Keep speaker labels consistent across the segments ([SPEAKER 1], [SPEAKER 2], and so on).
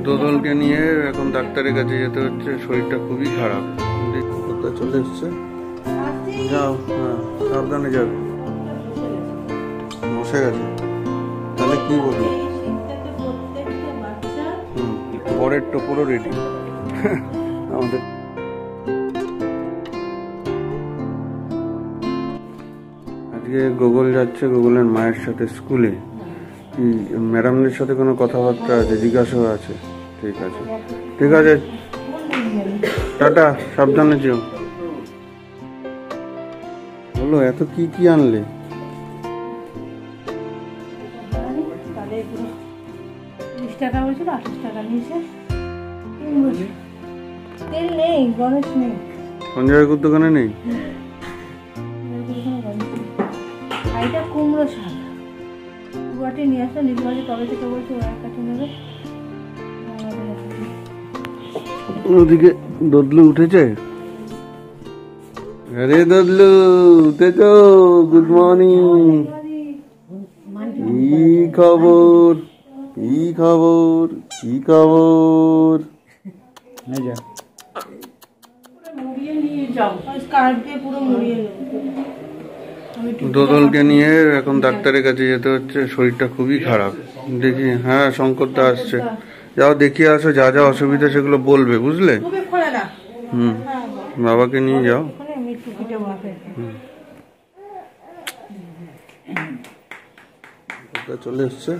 [SPEAKER 1] দোদলকে নিয়ে এখন ডাক্তারের কাছে যেতে হচ্ছে, শরীরটা খুবই খারাপ। কোথায় চলে এসছে, যাও, হ্যাঁ সাবধানে যাবে। বসে গেছে, তাহলে কি বলবো? বরের টোপরও রেডি আমাদের। আজকে গুগল যাচ্ছে গুগলের মায়ের সাথে স্কুলে। কি ম্যাডামদের সাথে কোনো কথাবার্তা আছে, জিজ্ঞাসা আছে? ঠিক আছে, ঠিক আছে, টাটা, সাবধানে যেও। বলো, এত কি কি আনলে? সঞ্জয় গুর দোকানে নেই?
[SPEAKER 2] কুমড়ো শাক গুয়াটি নিয়ে আসলো, নির্বাচী তবে থেকে বলছে ওরা কাছে নেবে।
[SPEAKER 1] ওদিকে দদলু উঠেছে। আরে দদলু উঠেছ, গুড মর্নিং। কি খবর, কি খবর, কি খবর? দোদলকে নিয়ে এখন ডাক্তারের কাছে যেতে হচ্ছে, শরীরটা খুবই খারাপ। দেখি, হ্যাঁ শঙ্করদা আসছে, যাও দেখিয়ে আসো, যা যা অসুবিধা সেগুলো বলবে, বুঝলে? বাবাকে নিয়ে যাও। চলে এসছে,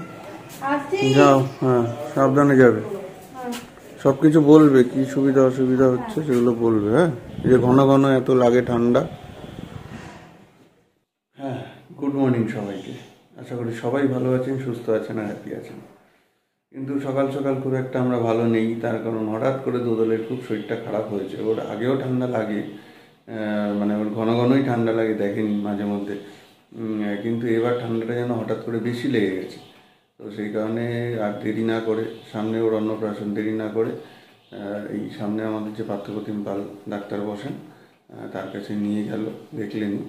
[SPEAKER 1] যাও, হ্যাঁ সাবধানে যাবে। সবকিছু বলবে, কি সুবিধা অসুবিধা হচ্ছে সেগুলো বলবে। হ্যাঁ, যে ঘন ঘন এত লাগে ঠান্ডা। হ্যাঁ, গুড মর্নিং সবাইকে। আশা করি সবাই ভালো আছেন, সুস্থ আছেন আর হ্যাপি আছেন। কিন্তু সকাল সকাল খুব একটা আমরা ভালো নেই, তার কারণ হঠাৎ করে দোদলের খুব শরীরটা খারাপ হয়েছে। ওর আগেও ঠান্ডা লাগে, মানে ওর ঘন ঘনই ঠান্ডা লাগে, দেখেনি মাঝে মধ্যে, কিন্তু এবার ঠান্ডাটা যেন হঠাৎ করে বেশি লেগে গেছে। তো সেই কারণে আর দেরি না করে, সামনে ওর অন্নপ্রাশন, দেরি না করে এই সামনে আমাদের যে পার্থপ্রতিম পাল ডাক্তার বসেন, তার কাছে নিয়ে গেল, দেখলেনি।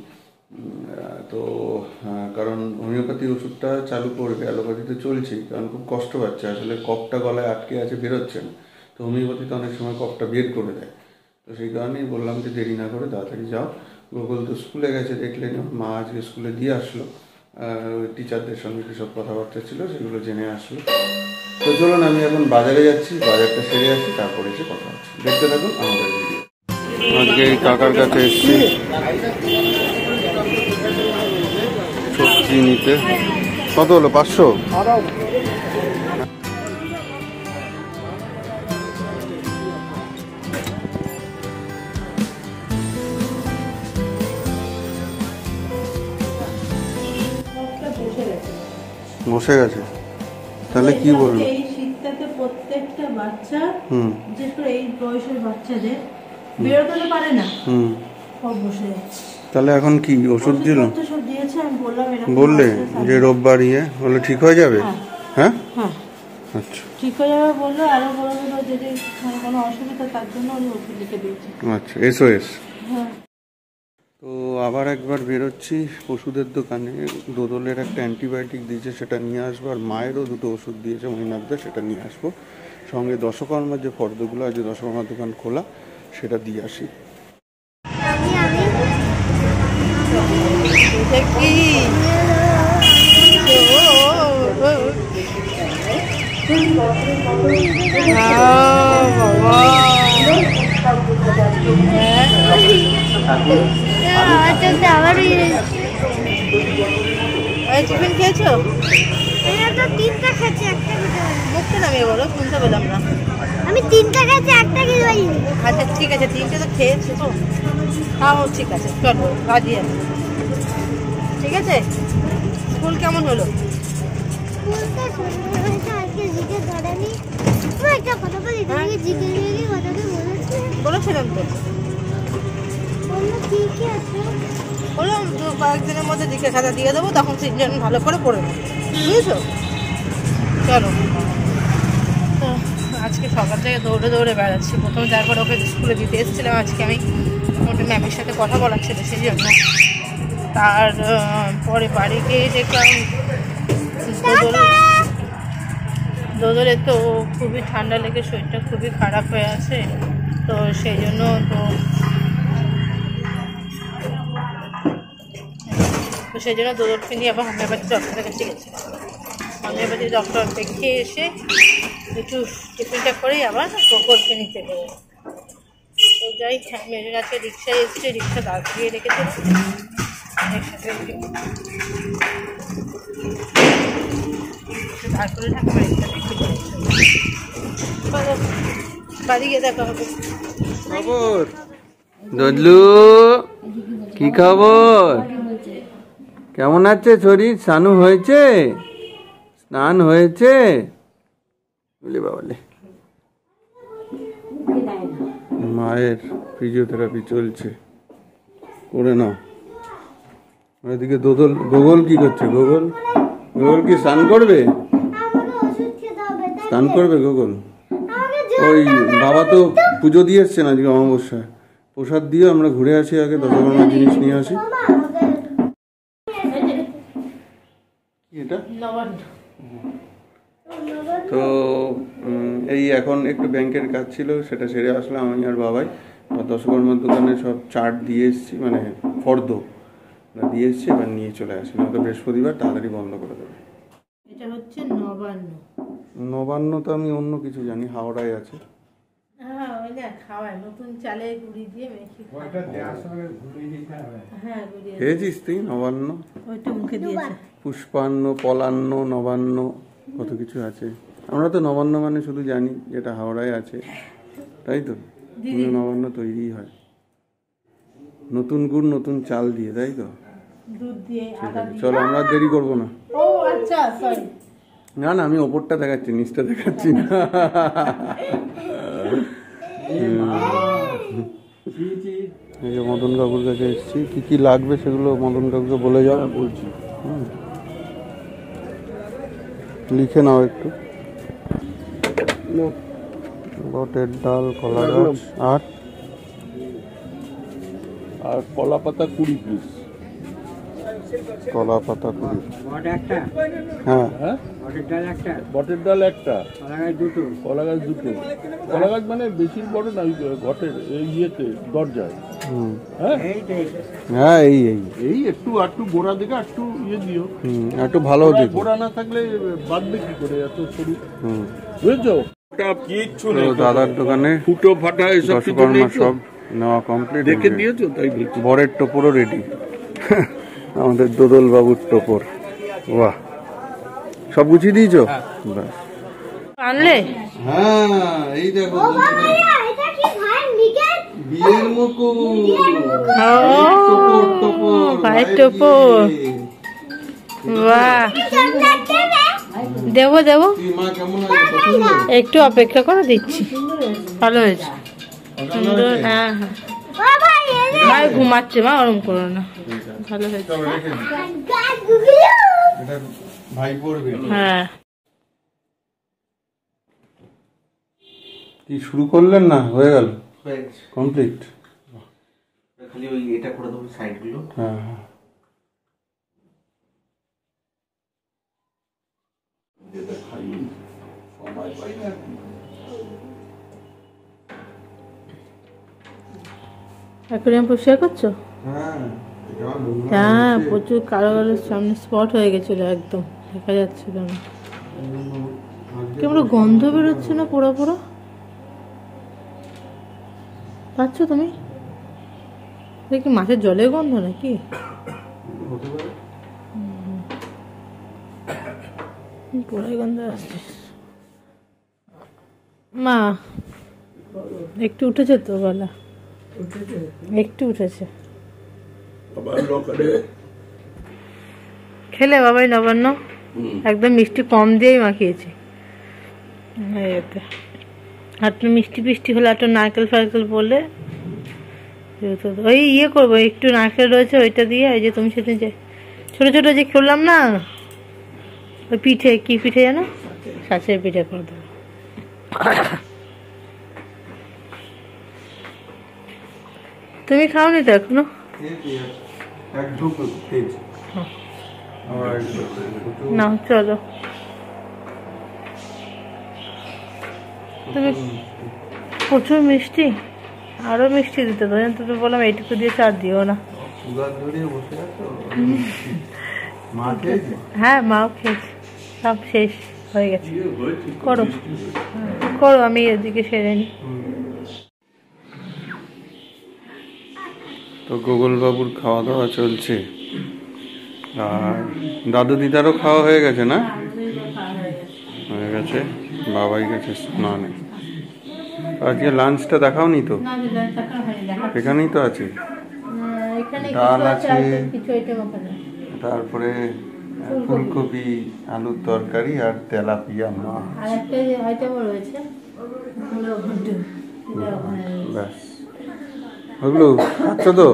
[SPEAKER 1] তো কারণ হোমিওপ্যাথি ওষুধটা চালু করবে, অ্যালোপ্যাথি তো চলছেই, কারণ খুব কষ্ট পাচ্ছে আসলে, কফটা গলায় আটকে আছে, বেরোচ্ছে না। তো হোমিওপ্যাথিতে অনেক সময় কফটা বের করে দেয়। তো সেই কারণেই বললাম যে দেরি না করে তাড়াতাড়ি যাও। গুগল তো স্কুলে গেছে, দেখলেন, মা আজকে স্কুলে দিয়ে আসলো, টিচারদের সঙ্গে কীসব কথাবার্তা ছিল সেগুলো জেনে আসলো। তো চলুন, আমি এখন বাজারে যাচ্ছি, বাজারটা সেরে আসি, তারপরে এসে কথা হচ্ছে। দেখতে থাকুন আমাদের ভিডিও। আজকে এই কাকার কাছে এসেছি সবজি নিতে। কত হলো? 500? বসে গেছে, তাহলে কি বলবো?
[SPEAKER 2] এই শীতটাতে প্রত্যেকটা বাচ্চা, বিশেষ করে এই বয়সের বাচ্চাদের বেরোতে তো পারে না, সব বসে যাচ্ছে।
[SPEAKER 1] তাহলে এখন কি ওষুধ দিল?
[SPEAKER 2] সব দিয়েছে, আমি বললাম এরকম
[SPEAKER 1] বললে যে রোববার হলে ঠিক হয়ে যাবে। হ্যাঁ,
[SPEAKER 2] হ্যাঁ,
[SPEAKER 1] আচ্ছা
[SPEAKER 2] ঠিক হয়ে যাবে বললো। আরো বললো যদি কোনো অসুবিধা, তার জন্য উনি ওষুধ লিখে দিয়েছে।
[SPEAKER 1] আচ্ছা, SOS।
[SPEAKER 2] হ্যাঁ।
[SPEAKER 1] তো আবার একবার বেরোচ্ছি ওষুধের দোকানে। দোদলের একটা অ্যান্টিবায়োটিক দিয়েছে, সেটা নিয়ে আসবো, আর মায়েরও দুটো ওষুধ দিয়েছে মহিনাথদের, সেটা নিয়ে আসবো। সঙ্গে দশকর্মার যে ফর্দগুলো আছে, দশকর্মার দোকান খোলা, সেটা দিয়ে আসি।
[SPEAKER 2] টিফিন খেয়েছো? মুখটা নামিয়ে বলো, শুনতে পেলাম না।
[SPEAKER 3] আমি 3টা খেয়েছি, 1টা খেতে পারিনি।
[SPEAKER 2] আচ্ছা ঠিক আছে, 3টে তো খেয়েছো তো। হ্যাঁ ঠিক আছে, চলো রাজি আছে। ঠিক আছে, স্কুল কেমন হলো?
[SPEAKER 3] স্কুলটা সুন্দর হয়েছে, আজকে জিকে ধরেনি। একটা কথা বলি, তুমি জিকে নিয়ে কথাটা
[SPEAKER 2] বলেছিলাম তো।
[SPEAKER 3] বললো কি কি আছে?
[SPEAKER 2] বললাম কয়েকদিনের মধ্যে জিকে খাতা দিয়ে দেবো, তখন 3জন ভালো করে পড়ে নেবো, বুঝেছো? চলো, তো আজকে সকাল থেকে দৌড়ে দৌড়ে বেড়াচ্ছি। প্রথমে তারপর ওকে স্কুলে দিতে এসেছিলাম, আজকে আমি ওটা ম্যামের সাথে কথা বলার ছিল সেই জন্য। তারপরে বাড়ি গিয়ে দেখলাম দোদলের তো খুবই ঠান্ডা লেগে শরীরটা খুবই খারাপ হয়ে আছে, তো সেই জন্য তো সেই জন্য দোদলকে নিয়ে আবার হোমিওপ্যাথি ডক্টরের কাছে গেছে। হোমিওপ্যাথি ডক্টর দেখিয়ে এসে একটু টিফিনটা করেই আবার গোকুলকে নিতে গেলে তো যাই। মেয়ের কাছে রিক্সায় এসছে, রিক্সা দাঁড় দিয়ে রেখেছে, একসাথে তারপরে থাকবে বাড়ি গিয়ে দেখা হবে।
[SPEAKER 1] খবর দদলু, কি খবর? কেমন আছে শরীর? স্নান হয়েছে? স্নান হয়েছে? বলে বাবালে, মায়ের ফিজিওথেরাপি চলছে, করে নাও। ওইদিকে দোদল, গোগল কি করছে? গোগল কি স্নান করবে? স্নান করবে গোগল? ওই বাবা তো পুজো দিয়ে এসছেন আজকে অমাবস্যায়, প্রসাদ দিয়ে আমরা ঘুরে আসি, আগে দশকর্মার জিনিস নিয়ে আসি। এটা তো এই এখন একটু ব্যাংকের কাজ ছিল, সেটা সেরে আসলাম আমি আর বাবাই। দশকর্মার দোকানে সব চার্ট দিয়ে এসেছি, মানে ফর্দ দিয়ে এসেছি, এবার নিয়ে চলে আসি, নয়তো বৃহস্পতিবার তাড়াতাড়ি বন্ধ করে দেবে।
[SPEAKER 2] এটা হচ্ছে নবান্ন।
[SPEAKER 1] নবান্ন তো আমি অন্য কিছু জানি, হাওড়ায় আছে।
[SPEAKER 2] হ্যাঁ ওই না খাওয়ায় নতুন চালের গুঁড়ি দিয়ে মেখে হ্যাঁ
[SPEAKER 1] খেয়েছিস তুই নবান্ন?
[SPEAKER 2] ওইটা মুখে দিয়েছে।
[SPEAKER 1] পুষ্পান্ন, পলান্ন, নবান্ন, কত কিছু আছে। আমরা তো নবান্ন মানে শুধু জানি যেটা হাওড়ায় আছে, তাই তো? নবান্ন তৈরি হয় নতুন গুড় নতুন চাল দিয়ে, তাই তো?
[SPEAKER 2] দুধ দিয়ে, আদা দিয়ে।
[SPEAKER 1] চলো আমরা দেরি করবো না।
[SPEAKER 2] ও আচ্ছা সরি,
[SPEAKER 1] না না, আমি ওপরটা দেখাচ্ছি, নিচটা দেখাচ্ছি না। এই যে মদন কাকুর কাছে এসেছি, কি কি লাগবে সেগুলো মদন কাকুকে বলে যাও। বলছি লিখে নাও একটু। বটের ডাল, কলা গাছ, আর
[SPEAKER 4] কলা পাতা 20 পিস।
[SPEAKER 1] কলা পাতা 20।
[SPEAKER 4] হ্যাঁ, বটের ডাল একটা, কলা গাছ দুটো। কলা গাছ মানে বেশি বড় না, ঘটের ইয়েতে দরজায়।
[SPEAKER 1] হ্যাঁ এই এই
[SPEAKER 4] এই একটু গোড়া দিকে একটু ইয়ে দিও,
[SPEAKER 1] একটু ভালো দিও।
[SPEAKER 4] গোড়া না থাকলে বাঁধবে কি করে এত সরু, বুঝছো? কিচ্ছু নেই
[SPEAKER 1] দাদার দোকানে,
[SPEAKER 4] ফুটো ফাটা এসব
[SPEAKER 1] সব নেওয়া কমপ্লিট।
[SPEAKER 4] দেখে দিয়েছো? তাই বলছি।
[SPEAKER 1] বরের টোপরও রেডি, আমাদের দোদল বাবুর টোপর। বাহ, সব গুছিয়ে দিয়েছো? ব্যাস
[SPEAKER 2] আনলে?
[SPEAKER 1] হ্যাঁ এই দেখো বিয়ের মুকুট,
[SPEAKER 2] ভাইয়ের টোপর। বাহ, দেবো দেবো,
[SPEAKER 1] মা কেমন আছে?
[SPEAKER 2] একটু অপেক্ষা করে দিচ্ছি। ভালো হয়েছে, সুন্দর। হ্যাঁ হ্যাঁ, মা ঘুমাচ্ছে, মা ওরম করো না। ভালো হয়েছে।
[SPEAKER 1] ভাই পড়বে।
[SPEAKER 2] হ্যাঁ,
[SPEAKER 1] কি শুরু করলেন? না হয়ে গেল, কমপ্লিট।
[SPEAKER 5] খালি ওই এটা করে দেবো সাইডগুলো।
[SPEAKER 1] হ্যাঁ হ্যাঁ,
[SPEAKER 2] অ্যাকোয়ারিয়াম পরিষ্কার করছো? হ্যাঁ, প্রচুর কালো কালো সামনে স্পট হয়ে গেছিল, একদম দেখা যাচ্ছিল না। কেমন গন্ধ বেরোচ্ছে না, পোড়া পোড়া পাচ্ছ তুমি? কি মাছের জলের গন্ধ নাকি? পোড়াই গন্ধ আসছে। মা একটু উঠেছে তো গলা, একটু উঠেছে। খেলে বাবাই নবান্ন? একদম মিষ্টি কম দিয়েই মাখিয়েছি। আর একটু মিষ্টি ফিষ্টি হলে একটু নারকেল ফারকেল বললে ওই ইয়ে করবো, একটু নারকেল রয়েছে ওইটা দিয়ে। ওই যে তুমি সেদিন যে ছোটো ছোটো যে খেলাম না, ওই পিঠে, কি পিঠে জানো? শাঁসের পিঠে করে দেবো। তুমি খাওনি তো এখনো?
[SPEAKER 1] আবার
[SPEAKER 2] না চলো তুমি প্রচুর মিষ্টি, আরো মিষ্টি দিতে তো, তুমি বললাম এইটুকু দিয়ে চার দিও না।
[SPEAKER 1] সুগার ধরিয়ে বসে আছো? মা খেয়েছে?
[SPEAKER 2] হ্যাঁ মাও খেয়েছে, সব শেষ হয়ে গেছে। করো করো, আমি এদিকে সেরে নিই।
[SPEAKER 1] তো গোগল বাবুর খাওয়া দাওয়া চলছে, আর দাদু দিদারও খাওয়া হয়ে গেছে না? হয়ে গেছে, বাবাই গেছে স্নানে। আজকে লাঞ্চটা দেখাওনি তো? এখানেই তো আছে, ডাল আছে, তারপরে ফুলকপি আলুর তরকারি আর তেলাপিয়া মাছ। ব্যাস, ওগুলো খাচ্ছ তো?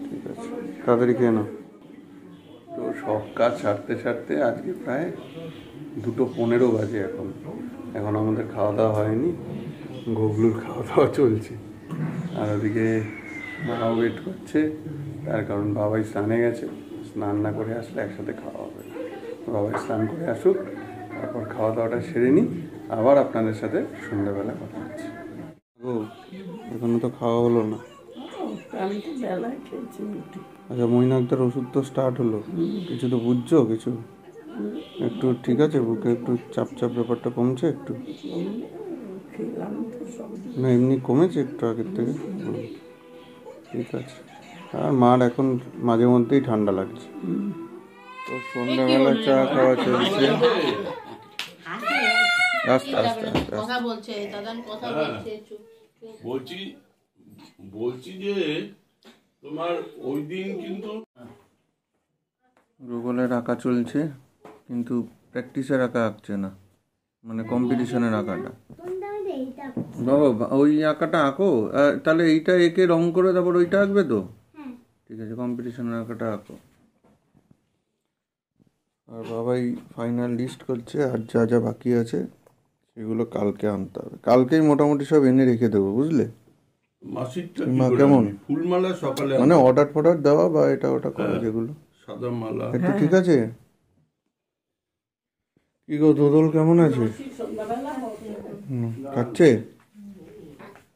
[SPEAKER 1] ঠিক আছে, তাড়াতাড়ি খেয়ে নাও। তো সব কাজ সারতে সারতে আজকে প্রায় 2:15 বাজে। এখন আমাদের খাওয়া দাওয়া হয়নি, গোগলুর খাওয়া দাওয়া চলছে। আর ওদিকে মাও ওয়েট করছে, তার কারণ বাবাই স্নানে গেছে, স্নান না করে আসলে একসাথে খাওয়া হবে। বাবাই স্নান করে আসুক, তারপর খাওয়া দাওয়াটা সেরে নিই, আবার আপনাদের সাথে সন্ধ্যাবেলা কথা হচ্ছে। ও এখনো তো খাওয়া হলো না। আচ্ছা, মৈনাকদার ওষুধ তো স্টার্ট হলো, কিছু তো বুঝছো? কিছু একটু ঠিক আছে? বুকে একটু চাপ চাপ ব্যাপারটা কমছে একটু? না এমনি কমেছে একটু আগের থেকে? ঠিক আছে। আর মার এখন মাঝে মধ্যেই ঠান্ডা লাগছে। তো সন্ধ্যাবেলা চা খাওয়া চলছে। আস্তে আস্তে আস্তে
[SPEAKER 4] বলছি যে তোমার ওই দিন কিন্তু
[SPEAKER 1] গুগলের আঁকা চলছে, কিন্তু প্র্যাকটিসের আঁকা আঁকছে না, মানে কম্পিটিশনের আঁকাটা। বাবা ওই আঁকাটা আঁকো, তাহলে এইটা একে রং করে তারপর ওইটা আঁকবে তো? ঠিক আছে, কম্পিটিশনের আঁকাটা আঁকো। আর বাবাই ফাইনাল লিস্ট করছে, আর যা যা বাকি আছে সেগুলো কালকে আনতে হবে। কালকেই মোটামুটি সব এনে রেখে দেবো, বুঝলে? মা কেমন?
[SPEAKER 4] ফুলমালা সকালে
[SPEAKER 1] মানে অর্ডার ফর্ডার দেওয়া বা এটা ওটা করা, যেগুলো
[SPEAKER 4] সাদা মালা
[SPEAKER 1] একটু ঠিক আছে। কি গো দোদল কেমন আছে? খাচ্ছে?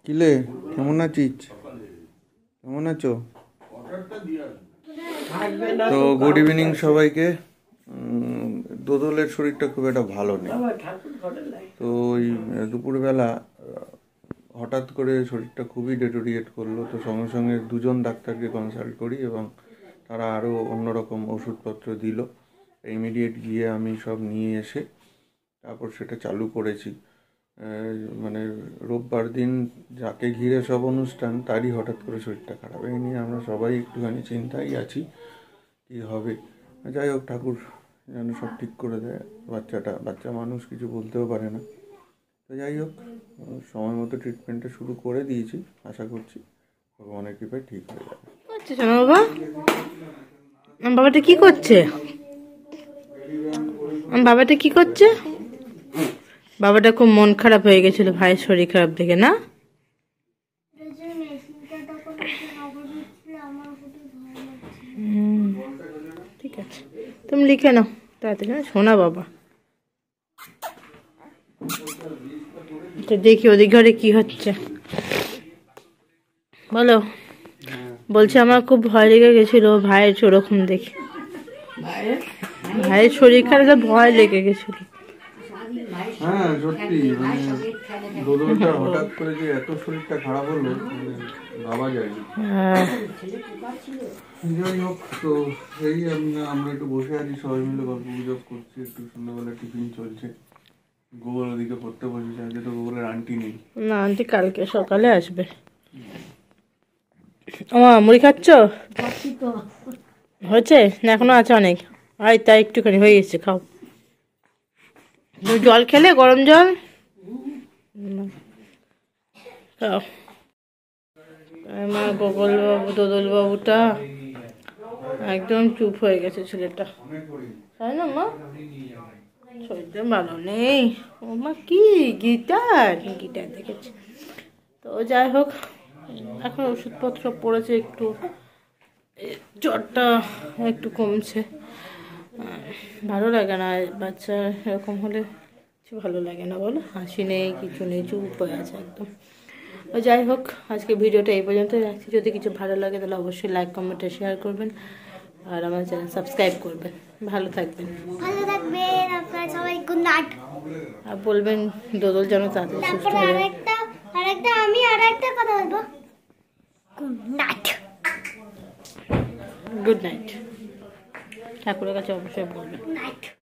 [SPEAKER 1] কিলে কেমন আছিস? কেমন আছো? তো গুড ইভিনিং সবাইকে। দোদলের শরীরটা খুব একটা ভালো নেই, তো ওই দুপুরবেলা হঠাৎ করে শরীরটা খুবই ডেটোরিয়েট করলো। তো সঙ্গে সঙ্গে 2জন ডাক্তারকে কনসাল্ট করি এবং তারা আরও অন্যরকম ওষুধপত্র দিল। ইমিডিয়েট গিয়ে আমি সব নিয়ে এসে তারপর সেটা চালু করেছি। মানে রোববার দিন যাকে ঘিরে সব অনুষ্ঠান, তারই হঠাৎ করে শরীরটা খারাপ। এই নিয়ে আমরা সবাই একটুখানি চিন্তায় আছি কী হবে। যাই হোক, ঠাকুর যেন সব ঠিক করে দেয়। বাচ্চা মানুষ, কিছু বলতেও পারে না। তো যাই হোক, সময় মতো ট্রিটমেন্টটা শুরু করে দিয়েছি, আশা করছি ভগবানের কৃপায় ঠিক হয়ে যাবে।
[SPEAKER 2] বাবা, বাবাটা কি করছে? বাবাটা কি করছে? বাবাটা খুব মন খারাপ হয়ে গেছিল ভাইয়ের শরীর খারাপ দেখে, না? ঠিক আছে, তুমি লিখে নাও তাড়াতাড়ি, শোনা বাবা। তো দেখি ওদিক ঘরে কি হচ্ছে, বলো। বলছে আমার খুব ভয় লেগে গেছিল ভাইয়ের ওরকম দেখে, ভাইয়ের শরীর খারাপ ভয় লেগে গেছিল।
[SPEAKER 1] হ্যাঁ সত্যি, মানে দোদলটা হঠাৎ করে যে এত শরীরটা খারাপ হলো, ভাবা যায় না। যাই হোক, তো সেই আমরা একটু বসে আছি, সবাই মিলে গল্প গুজব করছি, একটু সন্ধ্যাবেলা টিফিন চলছে। গুগল ওদিকে পড়তে বসেছে, আজকে তো গুগলের আন্টি নেই।
[SPEAKER 2] না, আন্টি কালকে সকালে আসবে। মুড়ি খাচ্ছ? হয়েছে না এখনো আছে অনেক? আয় তাই একটুখানি হয়ে গেছে, খাও। জল খেলে, গরম জল খাও। আমার গোগল বাবু, দোদল বাবুটা একদম চুপ হয়ে গেছে ছেলেটা, তাই না মা? শরীরটা ভালো নেই। ও মা, কি গিটার দেখেছি। তো যাই হোক, এখন ওষুধপত্র পড়েছে, একটু জ্বরটা একটু কমছে। ভালো লাগে না বাচ্চা এরকম হলে, কিছু ভালো লাগে না বলো, হাসি নেই কিছু নেই, চুপ হয়ে আছে একদম। যাই হোক, আজকে ভিডিওটা এই পর্যন্ত রাখছি। যদি কিছু ভালো লাগে তাহলে অবশ্যই লাইক কমেন্টে শেয়ার করবেন আর আমার চ্যানেল সাবস্ক্রাইব করবেন। ভালো থাকবেন,
[SPEAKER 3] ভালো থাকবেন আপনারা সবাই। Good night.
[SPEAKER 2] আর বলবেন দোদল যেন তাড়াতাড়ি সুস্থ
[SPEAKER 3] তারপরে
[SPEAKER 2] হয়ে যায়।
[SPEAKER 3] আমি আরেকটা কথা বলবো। Good night.
[SPEAKER 2] Good night. ঠাকুরের কাছে অবশ্যই বলবেন।
[SPEAKER 3] নাইট।